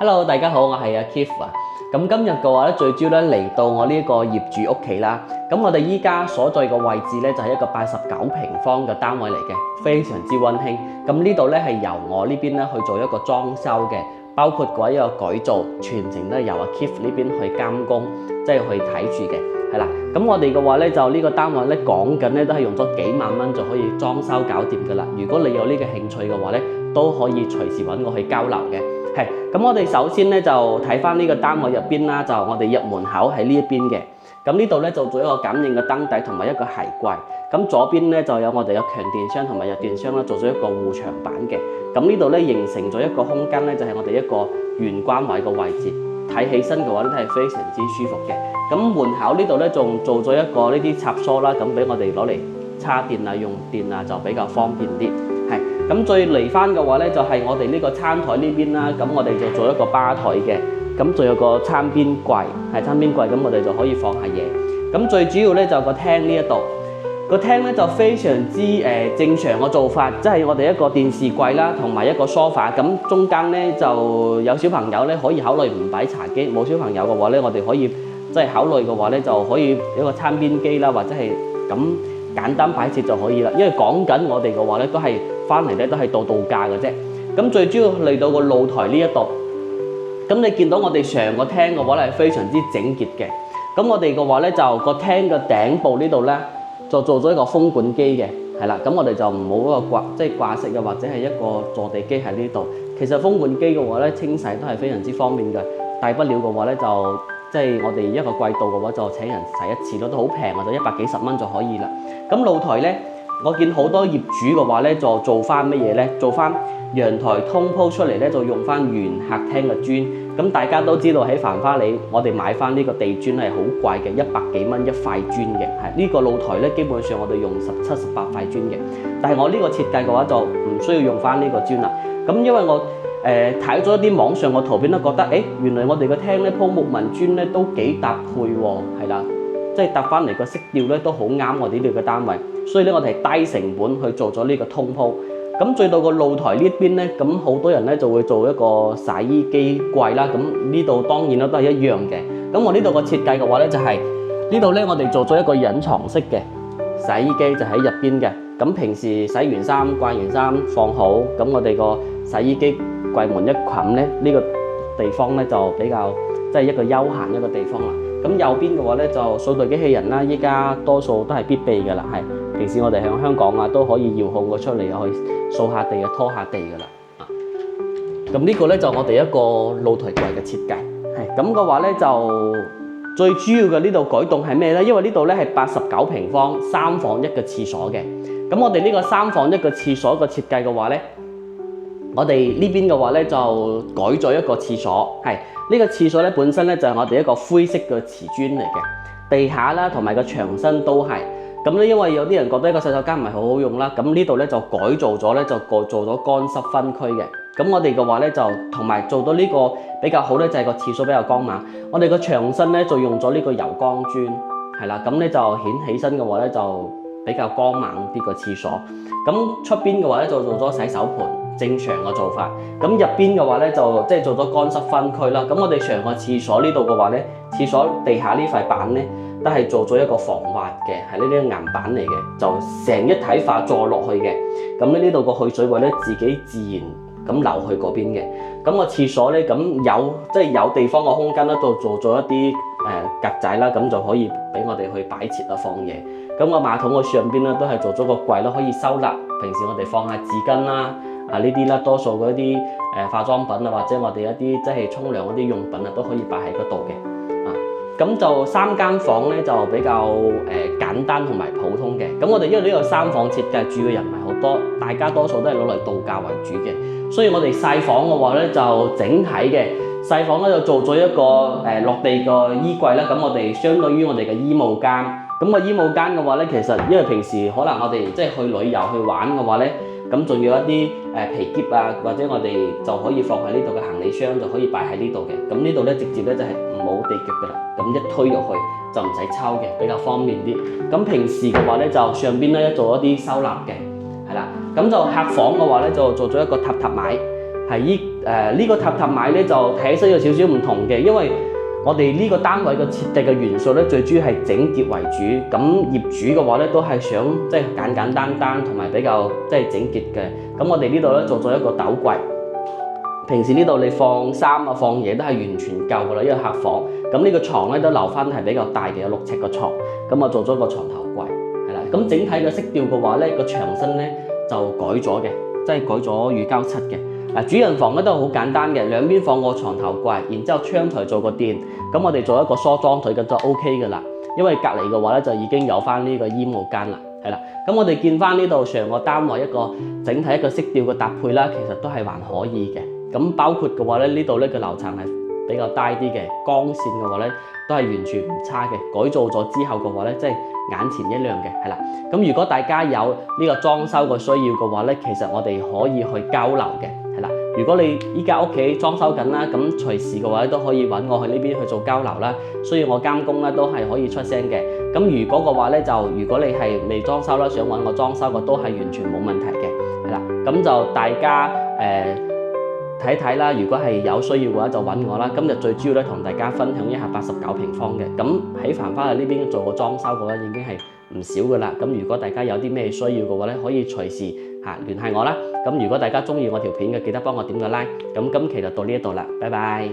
Hello，大家好，我係阿 Keith 啊。咁今日嘅話咧，最主要咧嚟到我呢個業主屋企啦。咁我哋依家所在嘅位置咧，就係一個89平方嘅單位嚟嘅，非常之溫馨。咁呢度咧係由我呢邊咧去做一個裝修嘅，包括嗰一個改造，全程都係由阿 Keith 呢邊去監工，即係去睇住嘅，係啦。咁我哋嘅話咧，就呢個單位咧講緊咧都係用咗幾萬蚊就可以裝修搞掂噶啦。如果你有呢個興趣嘅話咧，都可以隨時揾我去交流嘅。係，咁我哋首先咧就睇翻呢個單位入邊啦，就我哋入門口喺呢一邊嘅。咁呢度咧就做一個感應嘅燈底同埋一個鞋櫃。咁左邊咧就有我哋嘅強電箱同埋弱電箱啦，做咗一個護牆板嘅。咁呢度咧形成咗一個空間咧，就係我哋一個玄關位嘅位置。睇起身嘅話咧都係非常之舒服嘅。咁門口呢度咧仲做咗一個呢啲插蘇啦，咁俾我哋攞嚟插電啊、用電啊就比較方便啲。係，咁再嚟翻嘅話咧，就係我哋呢個餐台呢邊啦。咁我哋就做一個吧台嘅，咁仲有個餐邊櫃，係餐邊櫃，咁我哋就可以放下嘢。咁最主要咧就個廳呢一度，個廳咧就非常之正常嘅做法，即係我哋一個電視櫃啦，同埋一個梳化。咁中間咧就有小朋友咧可以考慮唔擺茶几，冇小朋友嘅話咧，我哋可以即係考慮嘅話咧，就可以一個餐邊機啦，或者係咁簡單擺設就可以啦。因為講緊我哋嘅話咧，都係翻嚟咧都係度假嘅啫。咁最主要嚟到個露台呢一度，咁你見到我哋成個廳嘅話咧係非常之整潔嘅。咁我哋嘅話咧就個廳嘅頂部呢度咧就做咗一個風管機嘅，係啦。咁我哋就唔好一個掛飾嘅，或者係一個坐地機喺呢度。其實風管機嘅話咧清洗都係非常之方便嘅，大不了嘅話咧就即係我哋一個季度嘅話就請人洗一次咯，都好平嘅，就100幾十蚊就可以啦。咁露台咧，我見好多業主嘅話咧就做翻乜嘢咧？做翻陽台通鋪出嚟咧，就用翻原客廳嘅磚。咁大家都知道喺繁花里，我哋買翻呢個地磚係好貴嘅，100幾蚊一塊磚嘅。係呢個露台咧，基本上我哋用17、18塊磚嘅。但係我呢個設計嘅話就唔需要用翻呢個磚啦。咁因為我睇咗一啲網上嘅圖片都覺得，原來我哋個廳咧鋪木紋磚咧都幾搭配喎，係啦，即係搭翻嚟個色調咧都好啱我哋呢個單位。所以咧，我哋係低成本去做咗呢個通鋪。咁再到個露台呢邊咧，咁好多人咧就會做一個洗衣機櫃啦。咁呢度當然啦都係一樣嘅。咁我呢度個設計嘅話咧，就係呢度咧，我哋做咗一個隱藏式嘅洗衣機，就喺入邊嘅。咁平時洗完衫、掛完衫放好，咁我哋個洗衣機櫃門一冚咧，呢個地方咧就比較即係一個休閒一個地方啦。咁右邊嘅話咧就掃地機器人啦，依家多數都係必備嘅啦，係平時我哋喺香港啊都可以遙控個出嚟去掃下地啊、拖下地嘅啦。咁呢個咧就我哋一個露台櫃嘅設計，係咁嘅話咧就最主要嘅呢度改動係咩咧？因為呢度咧係89平方3房1個廁所嘅。咁我哋呢個3房1個廁所嘅設計嘅話咧，我哋呢邊嘅話咧就改咗一個廁所，係呢個廁所咧本身咧就係我哋一個灰色嘅瓷磚嚟嘅，地下啦同埋個牆身都係。咁咧因為有啲人覺得一個洗手間唔係好好用啦，咁呢度咧就改造咗咧，就做咗乾濕分區嘅。咁我哋嘅話咧就同埋做到呢個比較好咧，就係個廁所比較光猛。我哋個牆身咧就用咗呢個油光磚，係啦，咁咧就顯起身嘅話咧就比較光猛啲個廁所。咁出邊嘅話咧就做咗洗手盆，正常嘅做法。咁入邊嘅話咧就即係做咗乾濕分區啦。咁我哋成個廁所呢度嘅話咧，廁所地下呢塊板咧都係做咗一個防滑嘅，係呢啲岩板嚟嘅，就成一體化坐落去嘅。咁咧呢度個去水位咧自己自然咁流去嗰邊嘅。咁個廁所咧咁有地方嘅空間咧，都做咗一啲格仔啦，咁就可以俾我哋去擺設啊放嘢。咁個馬桶嘅上邊咧都係做咗個櫃啦，可以收納。平時我哋放下紙巾啦，呢啲啦，多數嗰啲化妝品啊，或者我哋一啲即係沖涼嗰啲用品啊，都可以擺喺嗰度嘅。咁就3間房咧就比較簡單同埋普通嘅。咁我哋因為呢個3房設計住嘅人唔係好多，大家多數都係攞嚟度假為主嘅，所以我哋細房嘅話咧就整體嘅細房咧就做咗一個落地個衣櫃啦。咁我哋相對於我哋嘅衣帽間，咁個衣帽間嘅話咧，其實因為平時可能我哋即係去旅遊去玩嘅話咧，咁仲有一啲皮夾啊，或者我哋就可以放喺呢度嘅行李箱就可以擺喺呢度嘅。咁呢度咧直接咧就係冇地腳噶啦，咁一推入去就唔使抽嘅，比較方便啲。咁平時嘅話咧就上邊咧做一啲收納嘅，係啦。咁就客房嘅話咧就做咗一個榻榻米，係呢個塔塔買咧就睇起身有少少唔同嘅，因為我哋呢個單位嘅設計嘅元素咧，最主要係整潔為主。咁業主嘅話咧，都係想即係簡簡單單同埋比較即係整潔嘅。咁我哋呢度咧做咗一個斗櫃，平時呢度你放衫啊放嘢都係完全夠噶啦，因為客房。咁呢個床咧都留翻係比較大嘅，有6尺嘅床。咁我做咗個床頭櫃，係啦。咁整體嘅色調嘅話咧，個牆身咧就改咗嘅，即係改咗乳膠漆嘅。主人房咧都好簡單嘅，兩邊放個床頭櫃，然之後窗台做個墊，咁我哋做一個梳妝台咁就 OK 噶啦。因為隔離嘅話咧就已經有翻呢個衣帽間啦，係啦。咁我哋見翻呢度上個單位一個整體一個色調嘅搭配啦，其實都係還可以嘅。咁包括嘅話咧，呢度咧個樓層係比較低啲嘅，光線嘅話咧都係完全唔差嘅。改造咗之後嘅話咧，即係眼前一亮嘅，係啦。咁如果大家有呢個裝修嘅需要嘅話咧，其實我哋可以去交流嘅。如果你依家屋企裝修緊啦，咁隨時嘅話都可以揾我去呢邊去做交流啦，需要我監工咧都係可以出聲嘅。咁如果嘅話咧，如果你係未裝修啦，想揾我裝修嘅都係完全冇問題嘅，係啦。咁就大家睇睇啦，如果係有需要嘅話就揾我啦。今日最主要咧同大家分享一下89平方嘅，咁喺繁花喺呢邊做個裝修嘅話已經係唔少噶啦。咁如果大家有啲咩需要嘅話咧，可以隨時聯繫我啦。咁如果大家中意我條片嘅，記得幫我點個 like。咁今期就到呢一度啦，拜拜。